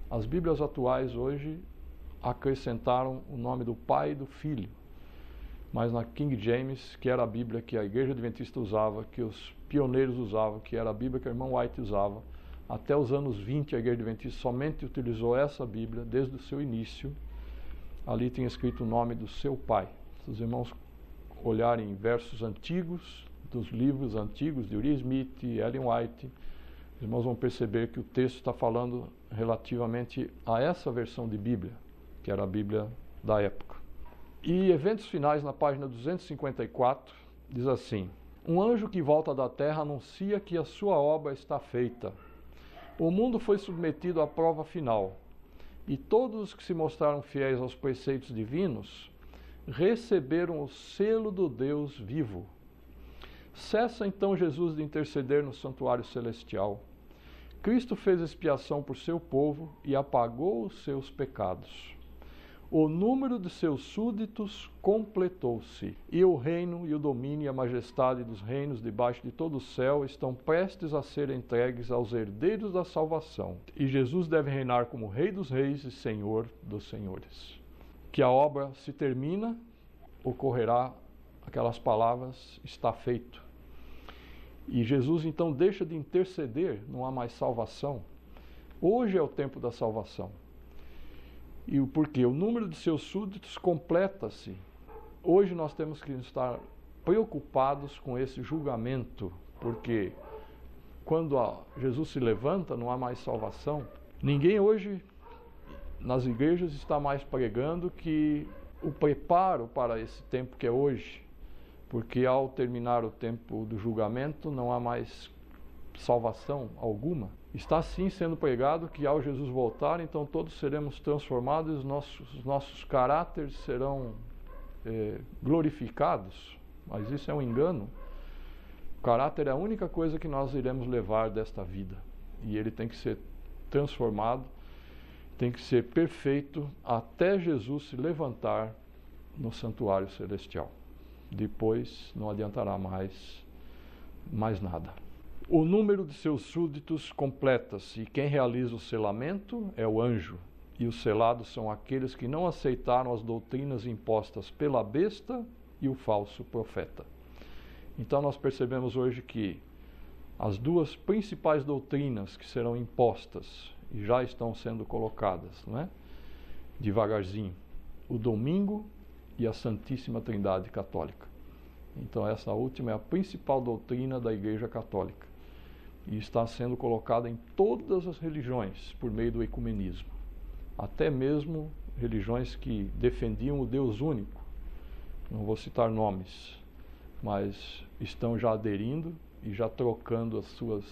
As Bíblias atuais hoje acrescentaram o nome do Pai e do Filho. Mas na King James, que era a Bíblia que a Igreja Adventista usava, que os pioneiros usavam, que era a Bíblia que o irmão White usava, até os anos 20 a Igreja Adventista somente utilizou essa Bíblia desde o seu início. Ali tem escrito o nome do seu Pai. Se os irmãos olharem versos antigos, dos livros antigos de Uriah Smith e Ellen White, os irmãos vão perceber que o texto está falando relativamente a essa versão de Bíblia, que era a Bíblia da época. E eventos finais, na página 254, diz assim: Um anjo que volta da terra anuncia que a sua obra está feita. O mundo foi submetido à prova final, e todos os que se mostraram fiéis aos preceitos divinos receberam o selo do Deus vivo. Cessa então Jesus de interceder no santuário celestial. Cristo fez expiação por seu povo e apagou os seus pecados. O número de seus súditos completou-se, e o reino e o domínio e a majestade dos reinos debaixo de todo o céu estão prestes a ser entregues aos herdeiros da salvação. E Jesus deve reinar como Rei dos Reis e Senhor dos Senhores. Que a obra se termina, ocorrerá aquelas palavras: está feito. E Jesus então deixa de interceder, não há mais salvação. Hoje é o tempo da salvação. E o porquê? O número de seus súditos completa-se. Hoje nós temos que estar preocupados com esse julgamento, porque quando Jesus se levanta, não há mais salvação. Ninguém hoje nas igrejas está mais pregando que o preparo para esse tempo que é hoje, porque ao terminar o tempo do julgamento não há mais salvação alguma. Está sim sendo pregado que ao Jesus voltar, então todos seremos transformados, os nossos caráteres serão glorificados, mas isso é um engano. O caráter é a única coisa que nós iremos levar desta vida, e ele tem que ser transformado, tem que ser perfeito até Jesus se levantar no santuário celestial. Depois não adiantará mais nada. O número de seus súditos completa-se, e quem realiza o selamento é o anjo, e os selados são aqueles que não aceitaram as doutrinas impostas pela besta e o falso profeta. Então nós percebemos hoje que as duas principais doutrinas que serão impostas e já estão sendo colocadas, não é? Devagarzinho, o domingo e a Santíssima Trindade Católica. Então essa última é a principal doutrina da Igreja Católica e está sendo colocada em todas as religiões por meio do ecumenismo, até mesmo religiões que defendiam o Deus único. Não vou citar nomes, mas estão já aderindo e já trocando as suas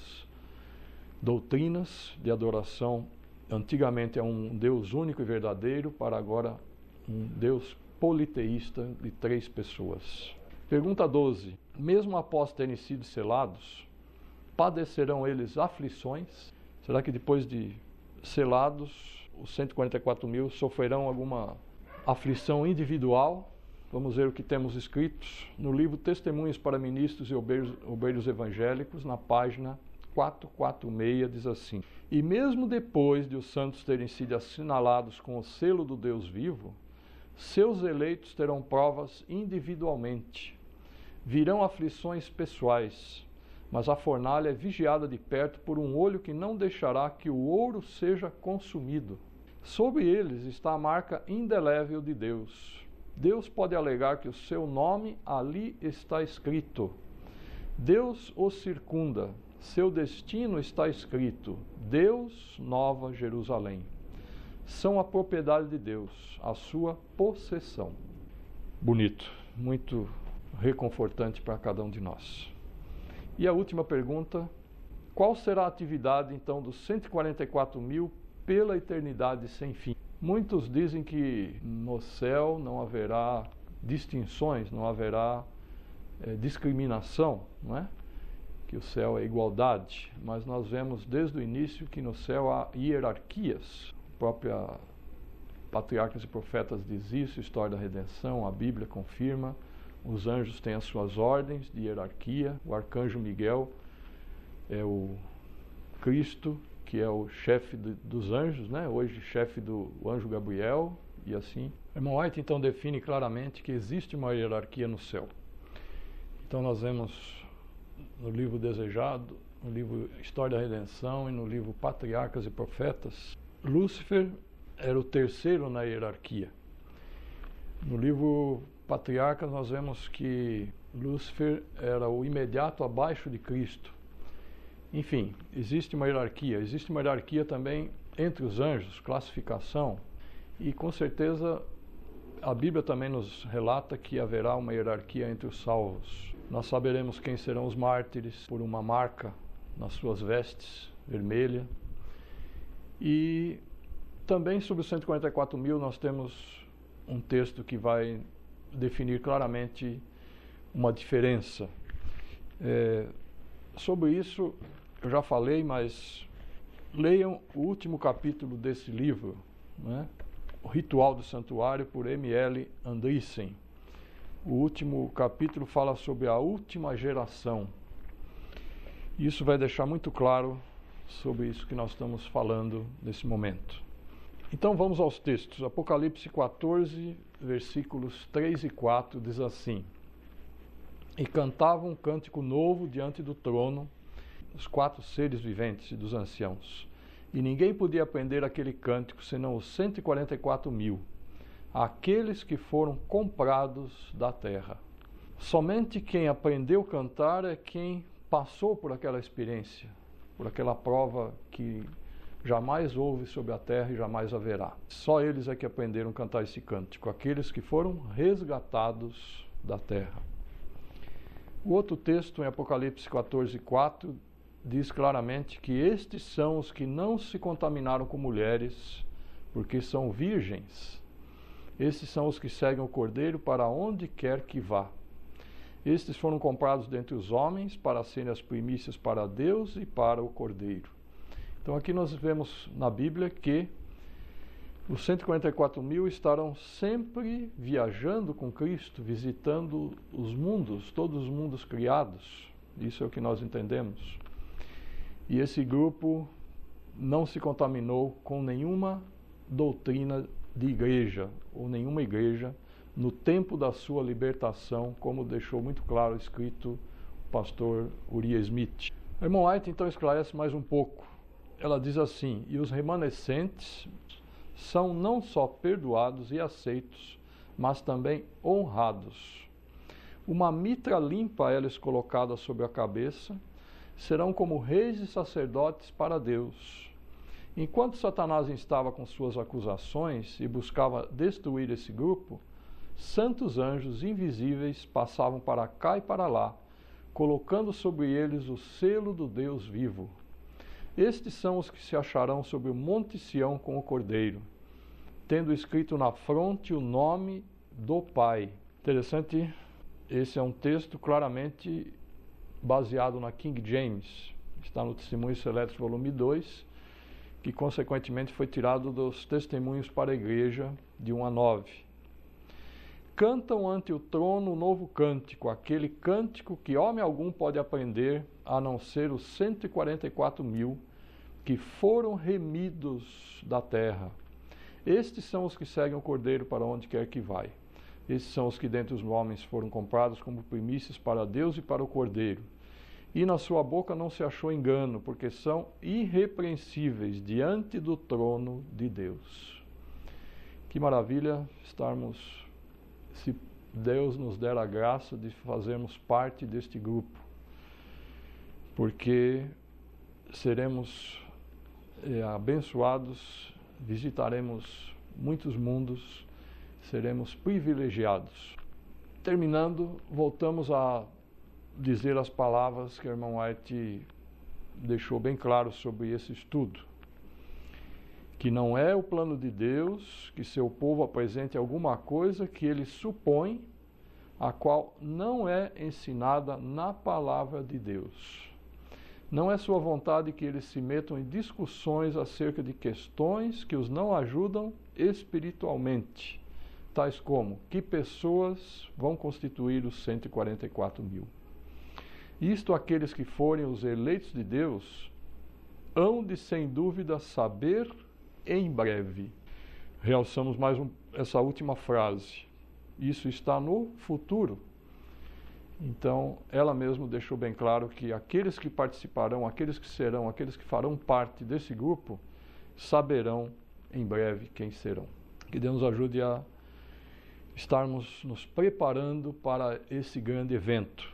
doutrinas de adoração. Antigamente é um Deus único e verdadeiro, para agora um Deus politeísta de 3 pessoas. Pergunta 12. Mesmo após terem sido selados, padecerão eles aflições? Será que depois de selados, os 144.000 sofrerão alguma aflição individual? Vamos ver o que temos escritos no livro Testemunhos para Ministros e Obreiros Evangélicos, na página 446, diz assim: E mesmo depois de os santos terem sido assinalados com o selo do Deus vivo, seus eleitos terão provas individualmente. Virão aflições pessoais, mas a fornalha é vigiada de perto por um olho que não deixará que o ouro seja consumido. Sobre eles está a marca indelével de Deus. Deus pode alegar que o seu nome ali está escrito. Deus os circunda. Seu destino está escrito: Deus, Nova Jerusalém. São a propriedade de Deus, a sua possessão. Bonito, muito reconfortante para cada um de nós. E a última pergunta: qual será a atividade então dos 144.000 pela eternidade sem fim? Muitos dizem que no céu não haverá distinções, não haverá discriminação, não é? Que o céu é igualdade, mas nós vemos desde o início que no céu há hierarquias. A própria Patriarcas e Profetas diz isso, História da Redenção, a Bíblia confirma. Os anjos têm as suas ordens de hierarquia. O arcanjo Miguel é o Cristo, que é o chefe dos anjos, né? Hoje chefe do anjo Gabriel, e assim. Irmão White então define claramente que existe uma hierarquia no céu. Então nós vemos no livro Desejado, no livro História da Redenção e no livro Patriarcas e Profetas, Lúcifer era o terceiro na hierarquia. No livro Patriarcas nós vemos que Lúcifer era o imediato abaixo de Cristo. Enfim, existe uma hierarquia também entre os anjos, classificação, e com certeza a Bíblia também nos relata que haverá uma hierarquia entre os salvos. Nós saberemos quem serão os mártires por uma marca nas suas vestes, vermelha. E também sobre os 144.000 nós temos um texto que vai definir claramente uma diferença. Sobre isso eu já falei, mas leiam o último capítulo desse livro, né? O Ritual do Santuário, por M.L. Andreessen. O último capítulo fala sobre a última geração. Isso vai deixar muito claro sobre isso que nós estamos falando nesse momento. Então vamos aos textos. Apocalipse 14, versículos 3 e 4 diz assim: E cantavam um cântico novo diante do trono, os 4 seres viventes e dos anciãos. E ninguém podia aprender aquele cântico, senão os 144.000, aqueles que foram comprados da terra. Somente quem aprendeu a cantar é quem passou por aquela experiência, por aquela prova que jamais houve sobre a terra e jamais haverá. Só eles é que aprenderam a cantar esse cântico, aqueles que foram resgatados da terra. O outro texto, em Apocalipse 14, 4, diz claramente que estes são os que não se contaminaram com mulheres, porque são virgens. Estes são os que seguem o Cordeiro para onde quer que vá. Estes foram comprados dentre os homens para serem as primícias para Deus e para o Cordeiro. Então aqui nós vemos na Bíblia que os 144.000 estarão sempre viajando com Cristo, visitando os mundos, todos os mundos criados. Isso é o que nós entendemos. E esse grupo não se contaminou com nenhuma doutrina de igreja, ou nenhuma igreja, no tempo da sua libertação, como deixou muito claro escrito o pastor Uriah Smith. A irmã White então esclarece mais um pouco. Ela diz assim: e os remanescentes são não só perdoados e aceitos, mas também honrados. Uma mitra limpa é-lhes colocada sobre a cabeça, serão como reis e sacerdotes para Deus. Enquanto Satanás estava com suas acusações e buscava destruir esse grupo, santos anjos invisíveis passavam para cá e para lá, colocando sobre eles o selo do Deus vivo. Estes são os que se acharão sobre o monte Sião com o Cordeiro, tendo escrito na fronte o nome do Pai. Interessante, esse é um texto claramente baseado na King James, está no Testemunhos Seletos, volume 2, que consequentemente foi tirado dos Testemunhos para a Igreja, de 1 a 9. Cantam ante o trono um novo cântico, aquele cântico que homem algum pode aprender, a não ser os 144.000 que foram remidos da terra. Estes são os que seguem o Cordeiro para onde quer que vai. Estes são os que dentre os homens foram comprados como primícias para Deus e para o Cordeiro. E na sua boca não se achou engano, porque são irrepreensíveis diante do trono de Deus. Que maravilha estarmos, se Deus nos der a graça de fazermos parte deste grupo, porque seremos abençoados, visitaremos muitos mundos, seremos privilegiados. Terminando, voltamos a dizer as palavras que o irmão White deixou bem claro sobre esse estudo. Que não é o plano de Deus que seu povo apresente alguma coisa que ele supõe, a qual não é ensinada na palavra de Deus. Não é sua vontade que eles se metam em discussões acerca de questões que os não ajudam espiritualmente, tais como que pessoas vão constituir os 144.000. Isto aqueles que forem os eleitos de Deus hão de sem dúvida saber em breve. Realçamos mais essa última frase. Isso está no futuro. Então, ela mesma deixou bem claro que aqueles que participarão, aqueles que serão, aqueles que farão parte desse grupo, saberão em breve quem serão. Que Deus nos ajude a estarmos nos preparando para esse grande evento.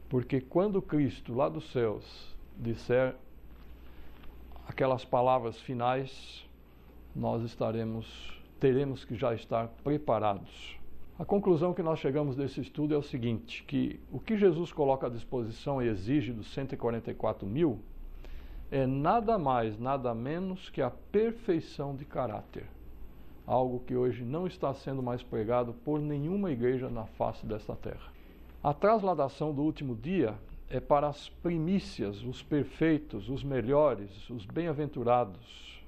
Porque quando Cristo, lá dos céus, disser aquelas palavras finais, nós teremos que já estar preparados. A conclusão que nós chegamos desse estudo é o seguinte, que o que Jesus coloca à disposição e exige dos 144.000 é nada mais, nada menos que a perfeição de caráter. Algo que hoje não está sendo mais pregado por nenhuma igreja na face desta terra. A trasladação do último dia é para as primícias, os perfeitos, os melhores, os bem-aventurados.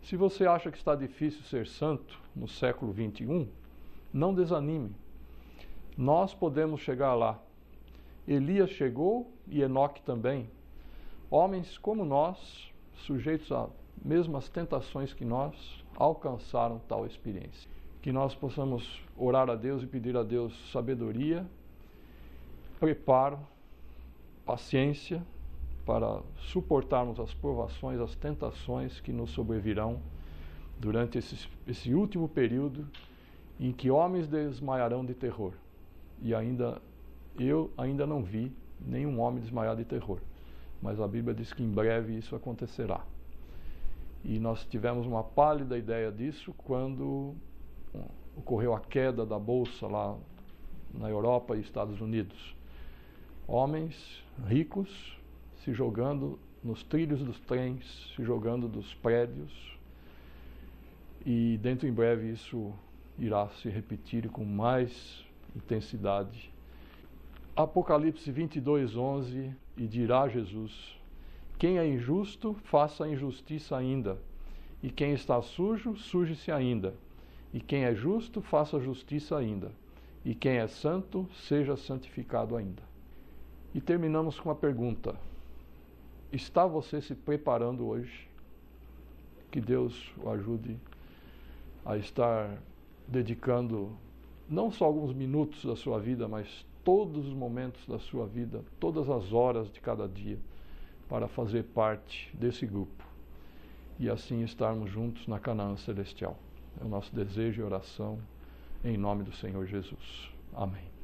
Se você acha que está difícil ser santo no século 21, não desanime. Nós podemos chegar lá. Elias chegou e Enoque também. Homens como nós, sujeitos a mesmas tentações que nós, alcançaram tal experiência. Que nós possamos orar a Deus e pedir a Deus sabedoria, preparo, paciência para suportarmos as provações, as tentações que nos sobrevirão durante esse último período em que homens desmaiarão de terror. E eu ainda não vi nenhum homem desmaiar de terror, mas a Bíblia diz que em breve isso acontecerá. E nós tivemos uma pálida ideia disso quando ocorreu a queda da bolsa lá na Europa e Estados Unidos. Homens ricos se jogando nos trilhos dos trens, se jogando dos prédios, e dentro em breve isso irá se repetir com mais intensidade. Apocalipse 22:11, e dirá Jesus: quem é injusto, faça a injustiça ainda, e quem está sujo, suje-se ainda, e quem é justo, faça a justiça ainda, e quem é santo, seja santificado ainda. E terminamos com a pergunta: está você se preparando hoje? Que Deus o ajude a estar dedicando não só alguns minutos da sua vida, mas todos os momentos da sua vida, todas as horas de cada dia, para fazer parte desse grupo e assim estarmos juntos na Canaã Celestial. É o nosso desejo e oração em nome do Senhor Jesus. Amém.